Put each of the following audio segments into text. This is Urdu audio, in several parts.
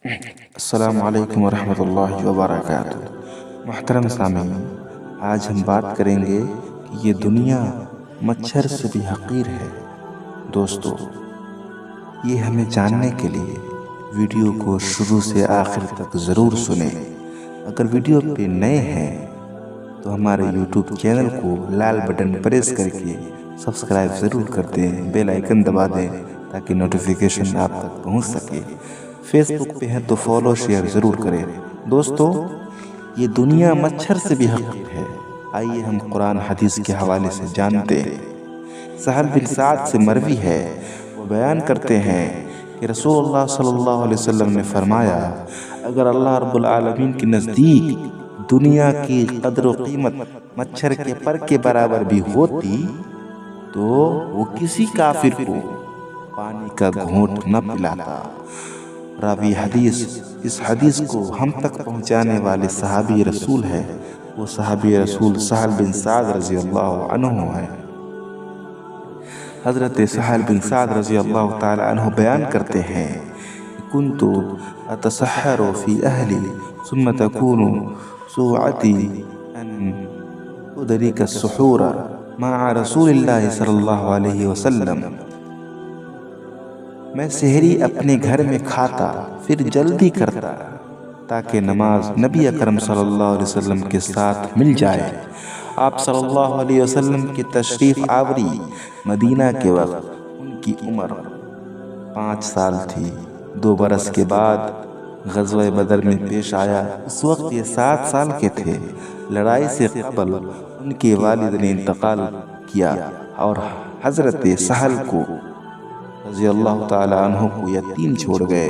السلام علیکم ورحمۃ اللہ وبرکاتہ۔ محترم سامعین، آج ہم بات کریں گے کہ یہ دنیا مچھر سے بھی حقیر ہے۔ دوستو، یہ ہمیں جاننے کے لیے ویڈیو کو شروع سے آخر تک ضرور سنیں۔ اگر ویڈیو پہ نئے ہیں تو ہمارے یوٹیوب چینل کو لال بٹن پریس کر کے سبسکرائب ضرور کر دیں، بیل آئیکن دبا دیں تاکہ نوٹیفیکیشن آپ تک پہنچ سکے۔ فیس بک پہ ہے تو فالو شیئر ضرور کریں۔ دوستو، یہ دنیا مچھر سے بھی حقیر ہے۔ آئیے ہم قرآن حدیث کے حوالے سے جانتے ہیں۔ سہل بن سعد سے مروی ہے، وہ بیان کرتے ہیں کہ رسول اللہ صلی اللہ علیہ وسلم نے فرمایا، اگر اللہ رب العالمین کے نزدیک دنیا کی قدر و قیمت مچھر کے پر کے برابر بھی ہوتی تو وہ کسی کافر کو پانی کا گھونٹ نہ پلاتا۔ راوی حدیث اس حدیث کو ہم تک پہنچانے والے صحابی رسول ہے، وہ صحابی رسول سہل بن سعد رضی اللہ عنہ ہے۔ حضرت سہل بن سعد رضی اللہ تعالی عنہ بیان کرتے ہیں، کنت اتسحر فی اہلی ثم تکون سوعتی ان ادرک السحور مع رسول اللہ صلی اللہ علیہ وسلم۔ میں سحری اپنے گھر میں کھاتا پھر جلدی کرتا تاکہ نماز نبی اکرم صلی اللہ علیہ وسلم کے ساتھ مل جائے۔ آپ صلی اللہ علیہ وسلم کی تشریف آوری مدینہ کے وقت ان کی عمر 5 سال تھی۔ 2 برس کے بعد غزوہ بدر میں پیش آیا، اس وقت یہ 7 سال کے تھے۔ لڑائی سے قبل ان کے والد نے انتقال کیا اور حضرت سہل کو رضی اللہ تعالی عنہ کو یتیم چھوڑ گئے۔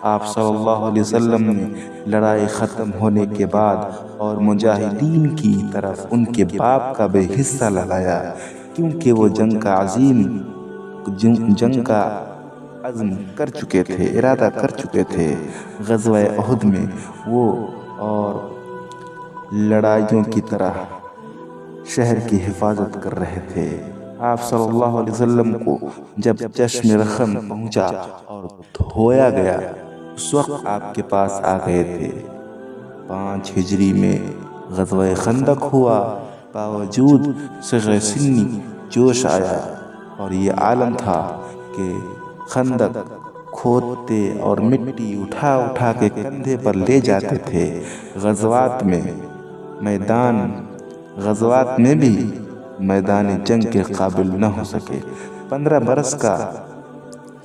آپ صلی اللہ علیہ وسلم نے لڑائی ختم ہونے کے بعد اور مجاہدین کی طرف ان کے باپ کا بھی حصہ لگایا، کیونکہ وہ جنگ کا عزم کر چکے تھے، ارادہ کر چکے تھے۔ غزوہ احد میں وہ اور لڑائیوں کی طرح شہر کی حفاظت کر رہے تھے۔ آپ صلی اللہ علیہ وسلم کو جب چشم رخم پہنچا اور دھویا گیا، اس وقت آپ کے پاس آ گئے تھے۔ 5 ہجری میں غزوہ خندق ہوا، باوجود صغر سنی جوش آیا اور یہ عالم تھا کہ خندق کھودتے اور مٹی اٹھا اٹھا کے کندھے پر لے جاتے تھے۔ غزوات میں بھی میدان جنگ کے قابل نہ ہو سکے۔ 15 برس کا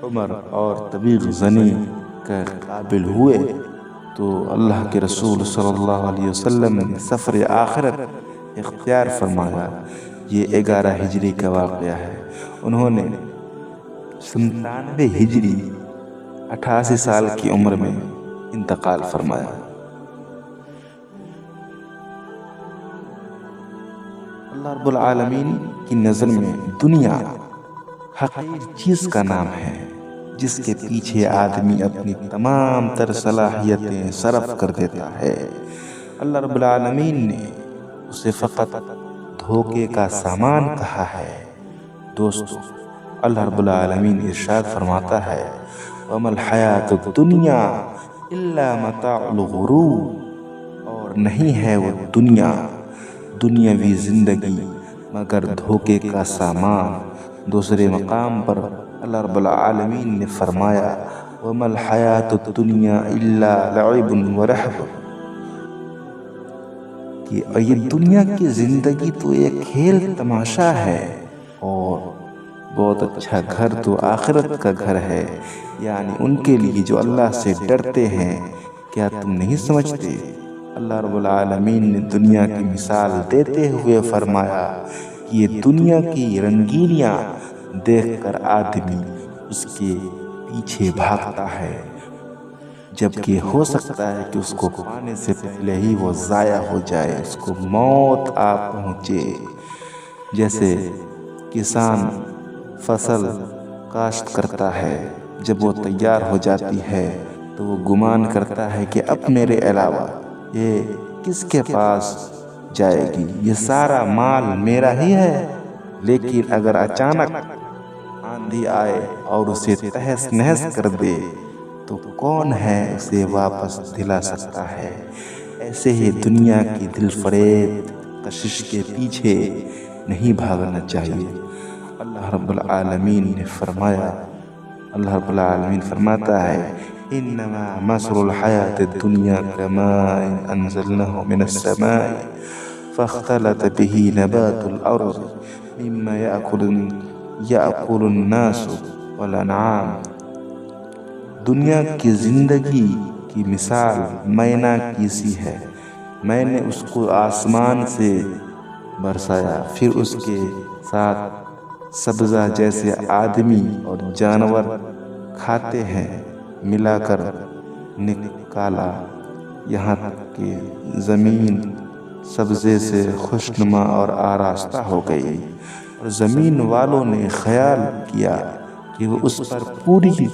عمر اور تبلیغ زنی کے قابل ہوئے تو اللہ کے رسول صلی اللہ علیہ وسلم نے سفر آخرت اختیار فرمایا۔ یہ 11 ہجری کا واقعہ ہے۔ انہوں نے 97 ہجری 88 سال کی عمر میں انتقال فرمایا۔ اللہ رب العالمین کی نظر میں دنیا حقیر چیز کا نام ہے، جس کے پیچھے آدمی اپنی تمام تر صلاحیتیں صرف کر دیتا ہے۔ اللہ رب العالمین نے اسے فقط دھوکے کا سامان کہا ہے۔ دوستو، اللہ رب العالمین ارشاد فرماتا ہے، وَمَا الْحَيَاةُ الدُّنْيَا إِلَّا مَتَاعُ الْغُرُورِ، اور نہیں ہے وہ دنیاوی زندگی مگر دھوکے کا سامان۔ دوسرے مقام پر اللہ رب العالمین نے فرمایا، وَمَا الْحَيَاةُ الدُّنْيَا إِلَّا لَعِبٌ وَلَهْوٌ، کہ یہ دنیا کی زندگی تو ایک کھیل تماشا ہے اور بہت اچھا گھر تو آخرت کا گھر ہے، یعنی ان کے لیے جو اللہ سے ڈرتے ہیں۔ کیا تم نہیں سمجھتے؟ اللہ رب العالمین نے دنیا کی مثال دیتے ہوئے فرمایا کہ یہ دنیا کی رنگینیاں دیکھ کر آدمی اس کے پیچھے بھاگتا ہے، جبکہ ہو سکتا ہے کہ اس کو پانے سے پہلے ہی وہ ضائع ہو جائے، اس کو موت آ پہنچے۔ جیسے کسان فصل کاشت کرتا ہے، جب وہ تیار ہو جاتی ہے تو وہ گمان کرتا ہے کہ اب میرے علاوہ یہ کس کے پاس جائے گی، یہ سارا مال میرا ہی ہے۔ لیکن اگر اچانک آندھی آئے اور اسے تہس نہس کر دے تو کون ہے اسے واپس دلا سکتا ہے؟ ایسے ہی دنیا کی دل فریب کشش کے پیچھے نہیں بھاگنا چاہیے۔ اللہ رب العالمین نے فرمایا، اللہ رب العالمین فرماتا ہے انما مثل الحیات الدنیا کماء انزلناه من السماء فاختلط به نبات الارض مما یأکل الناس والانعام۔ دنیا کی زندگی کی مثال مینا کی سی ہے، میں نے اس کو آسمان سے برسایا، پھر اس کے ساتھ سبزہ جیسے آدمی اور جانور کھاتے ہیں ملا کر نکالا، یہاں تک کہ زمین سبزے سے خوشنما اور آراستہ ہو گئی، اور زمین والوں نے خیال کیا کہ وہ اس پر پوری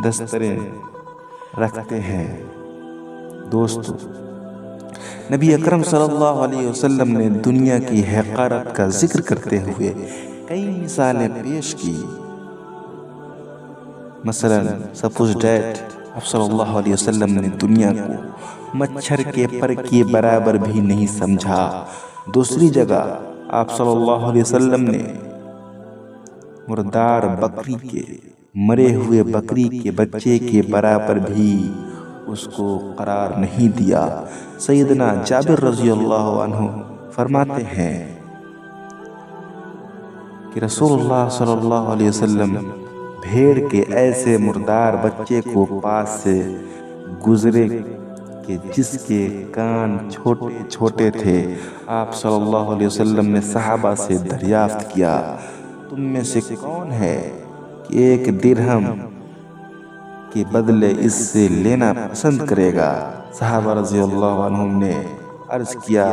دستریں رکھتے ہیں۔ دوستو، نبی اکرم صلی اللہ علیہ وسلم نے دنیا کی حقارت کا ذکر کرتے ہوئے کئی مثالیں پیش کی۔ مثلا سپوز ڈیٹ آپ صلی اللہ علیہ وسلم نے دنیا کو مچھر کے پر کے برابر بھی نہیں سمجھا۔ دوسری جگہ آپ صلی اللہ علیہ وسلم نے مردار بکری کے، مرے ہوئے بکری کے بچے کے برابر بھی اس کو قرار نہیں دیا۔ سیدنا جابر رضی اللہ عنہ فرماتے ہیں کہ رسول اللہ صلی اللہ علیہ وسلم بھیڑ کے ایسے مردار بچے کو پاس سے گزرے کہ جس کے کان چھوٹے چھوٹے تھے۔ آپ صلی اللہ علیہ وسلم نے صحابہ سے دریافت کیا، تم میں سے کون ہے کہ 1 درہم کے بدلے اس سے لینا پسند کرے گا؟ صحابہ رضی اللہ عنہم نے عرض کیا،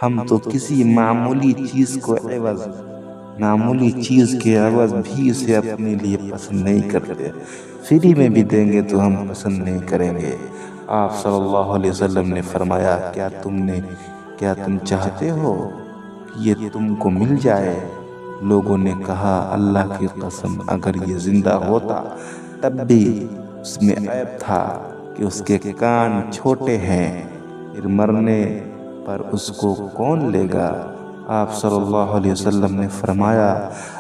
ہم تو کسی معمولی چیز کے عوض بھی اسے اپنے لیے پسند نہیں کرتے، فری میں بھی دیں گے تو ہم پسند نہیں کریں گے۔ آپ صلی اللہ علیہ وسلم نے فرمایا، کیا تم چاہتے ہو کہ یہ تم کو مل جائے؟ لوگوں نے کہا، اللہ کی قسم اگر یہ زندہ ہوتا تب بھی اس میں عیب تھا کہ اس کے کان چھوٹے ہیں، پھر مرنے پر اس کو کون لے گا؟ آپ صلی اللہ علیہ وسلم نے فرمایا،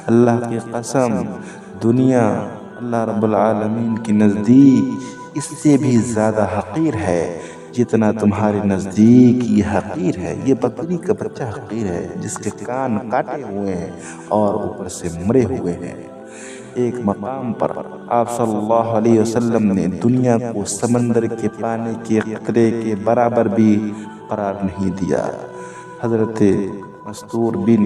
اللہ کی قسم دنیا اللہ رب العالمین کے نزدیک اس سے بھی زیادہ حقیر ہے جتنا تمہارے نزدیک یہ حقیر ہے۔ یہ بکری کا بچہ حقیر ہے جس کے کان کاٹے ہوئے ہیں اور اوپر سے مرے ہوئے ہیں۔ ایک مقام پر آپ صلی اللہ علیہ وسلم نے دنیا کو سمندر کے پانی کے قطرے کے برابر بھی قرار نہیں دیا۔ حضرت مستور بن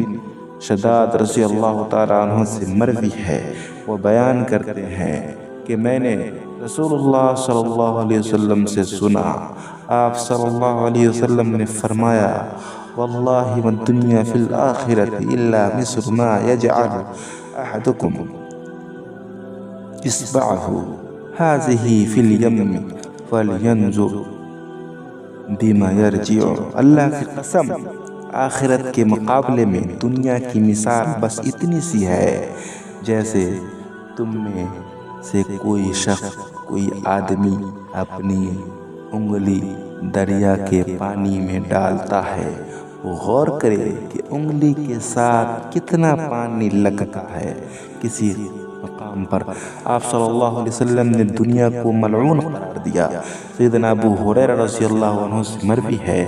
شداد رضی اللہ تعالیٰ عنہ سے مروی ہے، وہ بیان کرتے ہیں کہ میں نے رسول اللہ صلی اللہ علیہ وسلم سے سنا، آپ صلی اللہ علیہ وسلم نے فرمایا، واللہ والدنیا فی الآخرۃ الا مثل ما یجعل احدکم اصبعہ هذه فی الیم فلینظر بما یرجع۔ اللہ کی قسم آخرت کے مقابلے میں دنیا کی مثال بس اتنی سی ہے جیسے تم میں سے کوئی شخص، کوئی آدمی اپنی انگلی دریا کے پانی میں ڈالتا ہے، وہ غور کرے کہ انگلی کے ساتھ کتنا پانی لگتا ہے۔ کسی مقام پر آپ صلی اللہ علیہ وسلم نے دنیا کو ملعون قرار دیا۔ سیدنا ابو ہریرہ رضی اللہ عنہ سے مروی ہے،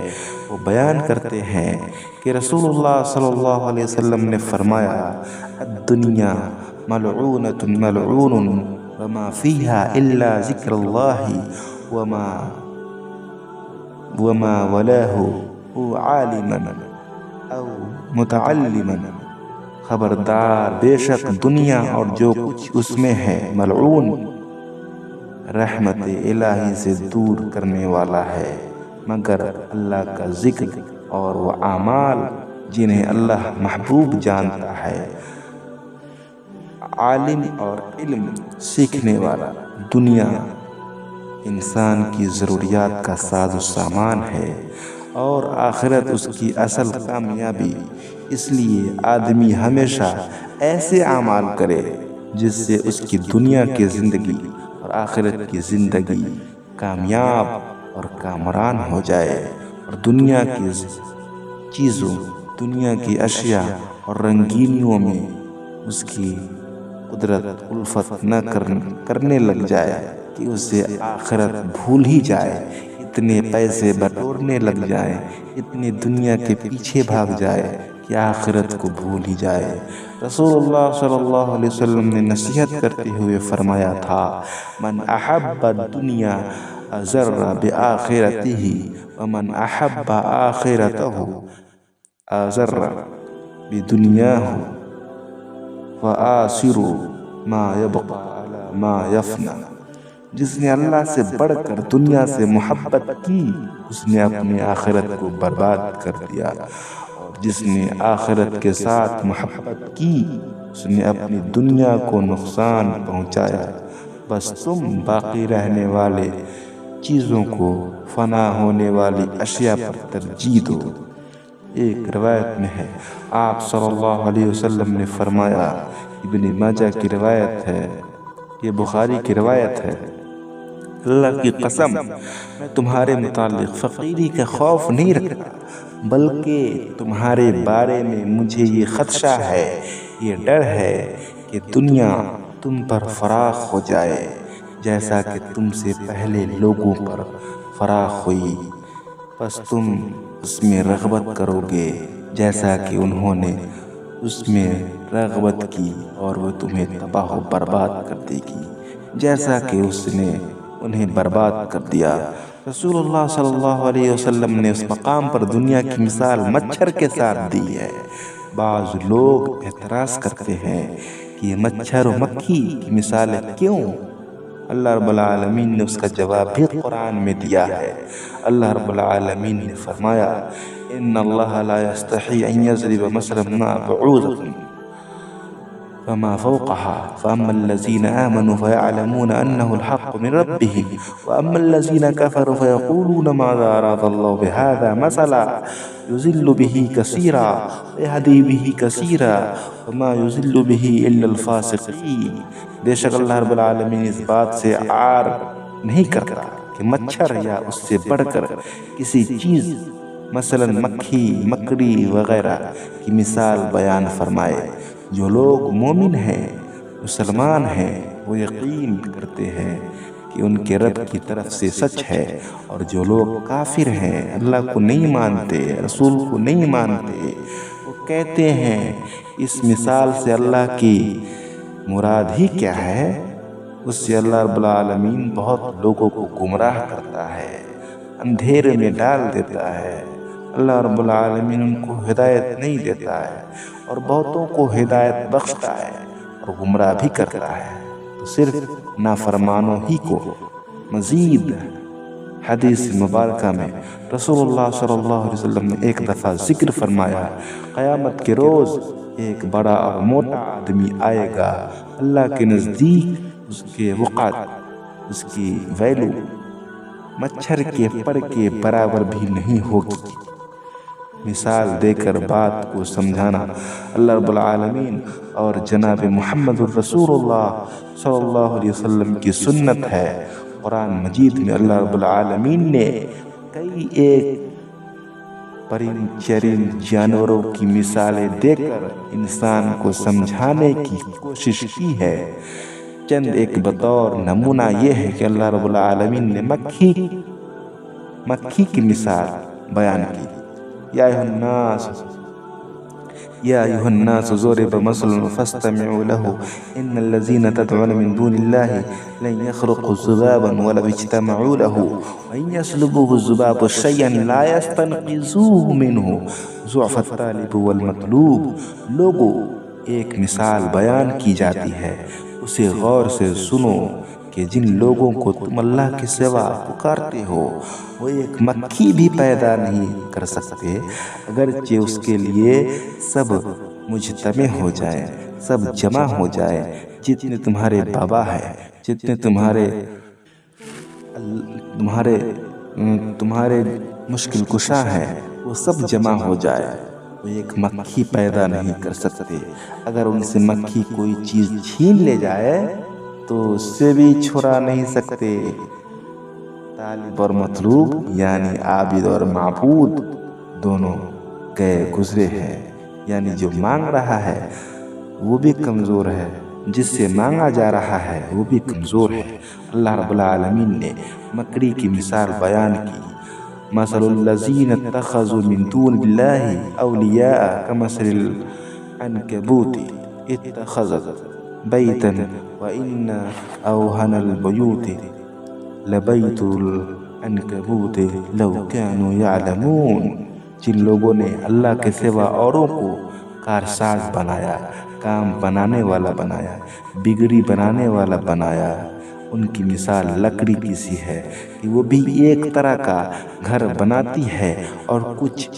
وہ بیان کرتے ہیں کہ رسول اللہ صلی اللہ علیہ وسلم نے فرمایا، الدنیا ملعونۃ ملعون وما فیہا الا ذکر اللہ وما ولاہ عالما او متعلما۔ خبردار، بے شک دنیا اور جو کچھ اس میں ہے ملعون، رحمت الہی سے دور کرنے والا ہے، مگر اللہ کا ذکر اور وہ اعمال جنہیں اللہ محبوب جانتا ہے۔ عالم اور علم سیکھنے والا۔ دنیا انسان کی ضروریات کا ساز و سامان ہے اور آخرت اس کی اصل کامیابی۔ اس لیے آدمی ہمیشہ ایسے اعمال کرے جس سے اس کی دنیا کی زندگی اور اور آخرت کی زندگی کامیاب اور کامران ہو جائے، اور دنیا کی چیزوں، دنیا کی اشیاء اور رنگینیوں میں اس کی قدرت الفت نہ کرنے لگ جائے کہ اسے آخرت بھول ہی جائے، اتنے پیسے بٹورنے لگ جائے، اتنی دنیا کے پیچھے بھاگ جائے کہ آخرت کو بھول ہی جائے۔ رسول اللہ صلی اللہ علیہ وسلم نے نصیحت کرتے ہوئے فرمایا تھا، من احب الدنیا اضر بآخرتہ ومن احب آخرتہ اضر بدنیاہ وآثر ما يبقى على ما يفنى۔ جس نے اللہ سے بڑھ کر دنیا سے محبت کی، اس نے اپنی آخرت کو برباد کر دیا، اور جس نے آخرت کے ساتھ محبت کی، اس نے اپنی دنیا کو نقصان پہنچایا۔ بس تم باقی رہنے والے چیزوں کو فنا ہونے والی اشیاء پر ترجیح دو۔ ایک روایت میں ہے، آپ صلی اللہ علیہ وسلم نے فرمایا، ابن ماجہ کی روایت ہے، یہ بخاری کی روایت ہے، اللہ کی قسم میں تمہارے متعلق فقیری کا خوف نہیں رکھتا، بلکہ تمہارے بارے میں مجھے یہ خدشہ ہے، یہ ڈر ہے کہ دنیا تم پر فراخ ہو جائے جیسا کہ تم سے پہلے لوگوں پر فراخ ہوئی، پس تم اس میں رغبت کرو گے جیسا کہ انہوں نے اس میں رغبت کی، اور وہ تمہیں تباہ و برباد کر دے گی جیسا کہ اس نے انہیں برباد کر دیا۔ رسول اللہ صلی اللہ علیہ وسلم نے اس مقام پر دنیا کی مثال مچھر کے ساتھ دی ہے۔ بعض لوگ اعتراض کرتے ہیں کہ یہ مچھر و مکھی کی مثالیں کیوں؟ اللہ رب العالمین نے اس کا جواب بھی قرآن میں دیا ہے۔ اللہ رب العالمین نے فرمایا، ان اللہ لا یستحی ان یضرب مثلا ما بعوضۃ فما فوقها فأما الذين آمنوا فيعلمون أنه الحق من ربهم وأما الذين كفروا فيقولون ماذا أراد الله بهذا مثلا يضل به كثيرا ويهدي به كثيرا وما يضل به إلا الفاسقين۔ بے شک اللہ رب العالمین اس بات سے عار نہیں کرتا کہ مچھر یا اس سے بڑھ کر کسی چیز مثلا مکھی، مکڑی وغیرہ کی مثال بیان فرمائے۔ جو لوگ مومن ہیں، مسلمان ہیں، وہ یقین کرتے ہیں کہ ان کے رب کی طرف سے سچ ہے، اور جو لوگ کافر ہیں، اللہ کو نہیں مانتے، رسول کو نہیں مانتے، وہ کہتے ہیں اس مثال سے اللہ کی مراد ہی کیا ہے؟ اس سے اللہ رب العالمین بہت لوگوں کو گمراہ کرتا ہے، اندھیرے میں ڈال دیتا ہے۔ اللہ رب العالمین ان کو ہدایت نہیں دیتا ہے، اور بہتوں کو ہدایت بخشتا ہے اور گمراہ بھی کرتا ہے، تو صرف نافرمانوں ہی کو۔ مزید حدیث مبارکہ میں رسول اللہ صلی اللہ علیہ وسلم نے ایک دفعہ ذکر فرمایا، قیامت کے روز ایک بڑا اور موٹا آدمی آئے گا، اللہ کے نزدیک اس کے وقعت، اس کی ویلو مچھر کے پر کے برابر بھی نہیں ہوگی۔ مثال دے کر بات کو سمجھانا اللہ رب العالمین اور جناب محمد الرسول اللہ صلی اللہ علیہ وسلم کی سنت ہے۔ قرآن مجید میں اللہ رب العالمین نے کئی ایک پرند چرند جانوروں کی مثالیں دے کر انسان کو سمجھانے کی کوشش کی ہے۔ چند ایک بطور نمونہ یہ ہے کہ اللہ رب العالمین نے مکھی کی مثال بیان کی، یا ایھا الناس ضرب مثل فاستمعوا له ان الذين تدعون من دون الله لن يخلقوا ذبابا ولو اجتمعوا له وان يسلبوه الذباب شيئا لا يستنقذوه منه ضعف الطالب والمطلوب۔ لوگوں، ایک مثال بیان کی جاتی ہے، اسے غور سے سنو کہ جن لوگوں کو تم اللہ کے سوا پکارتے ہو، وہ ایک مکھی بھی پیدا نہیں کر سکتے، اگرچہ اس کے لیے سب مجتمع ہو جائیں، سب جمع ہو جائیں، جتنے تمہارے بابا ہیں، جتنے تمہارے مشکل کشا ہیں، وہ سب جمع ہو جائے، وہ ایک مکھی پیدا نہیں کر سکتے۔ اگر ان سے مکھی کوئی چیز چھین لے جائے تو اس سے بھی چھڑا نہیں سکتے۔ طالب اور مطلوب یعنی عابد اور معبود دونوں گئے گزرے ہیں، یعنی جو مانگ رہا ہے وہ بھی کمزور ہے، جس سے مانگا جا رہا ہے وہ بھی کمزور ہے۔ اللہ رب العالمین نے مکڑی کی مثال بیان کی، مثل الذین اتخذوا من دون اللہ اولیاء کمثل العنکبوت اتخذت بیتا وان اوہن البیوت لبیت العنکبوت لو کانوا یعلمون۔ جن لوگوں نے اللہ کے سوا اوروں کو کارساز بنایا، کام بنانے والا بنایا، بگڑی بنانے والا بنایا، ان کی مثال لکڑی کی سی ہے کہ وہ بھی ایک طرح کا گھر بناتی ہے، اور کچھ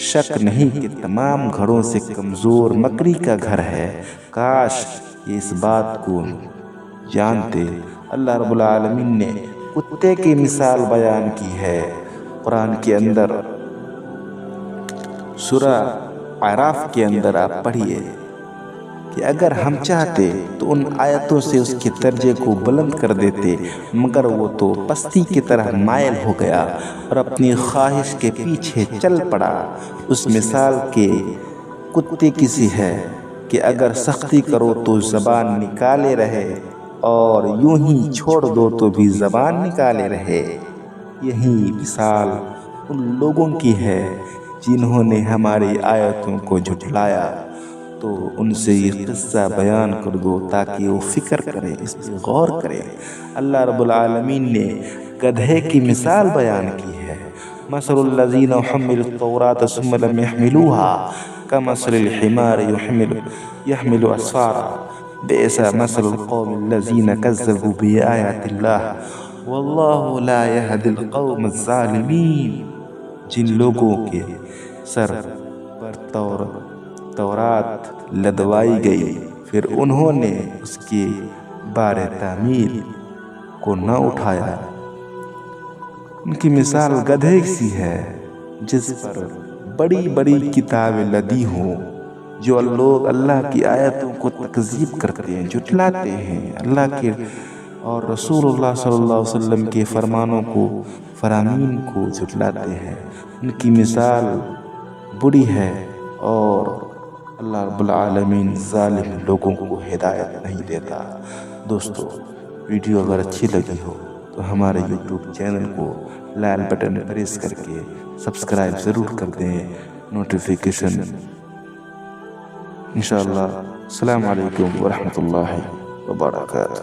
شک نہیں کہ تمام گھروں سے کمزور مکڑی کا گھر ہے۔ کاش یہ اس بات کو جانتے۔ اللہ رب العالمین نے کتے کی مثال بیان کی ہے قرآن کے اندر، سورہ اعراف کے اندر آپ پڑھیے کہ اگر ہم چاہتے تو ان آیتوں سے اس کے درجے کو بلند کر دیتے، مگر وہ تو پستی کی طرح مائل ہو گیا اور اپنی خواہش کے پیچھے چل پڑا۔ اس مثال کے کتے کی سی ہے کہ اگر سختی کرو تو زبان نکالے رہے اور یوں ہی چھوڑ دو تو بھی زبان نکالے رہے۔ یہی مثال ان لوگوں کی ہے جنہوں نے ہماری آیتوں کو جھٹلایا۔ تو ان سے یہ قصہ بیان کر دو تاکہ وہ فکر کرے، اس پہ غور کرے۔ اللہ رب العالمین نے گدھے کی مثال بیان کی ہے، مثل الذین حملوا التوراۃ ثم لم يحملوها كمثل الحمار يحمل اسفارا بئس مثل القوم الذین كذبوا بآیات اللہ واللہ لا يهدی القوم الظالمین۔ جن لوگوں کے سر پر تورات لدوائی گئی، پھر انہوں نے اس کے بار تعمیل کو نہ اٹھایا، ان کی مثال گدھے سی ہے جس پر بڑی بڑی کتابیں لدی ہوں۔ جو لوگ اللہ کی آیتوں کو تکذیب کرتے ہیں، جھٹلاتے ہیں، اللہ کے اور رسول اللہ صلی اللہ علیہ وسلم کے فرمانوں کو، فرامین کو جھٹلاتے ہیں، ان کی مثال بری ہے، اور اللہ رب العالمین ظالم لوگوں کو ہدایت نہیں دیتا۔ دوستو، ویڈیو اگر اچھی لگی ہو تو ہمارے یوٹیوب چینل کو لال بٹن پریس کر کے سبسکرائب ضرور کر دیں، نوٹیفیکیشن انشاءاللہ۔ السلام علیکم ورحمۃ اللہ وبرکاتہ۔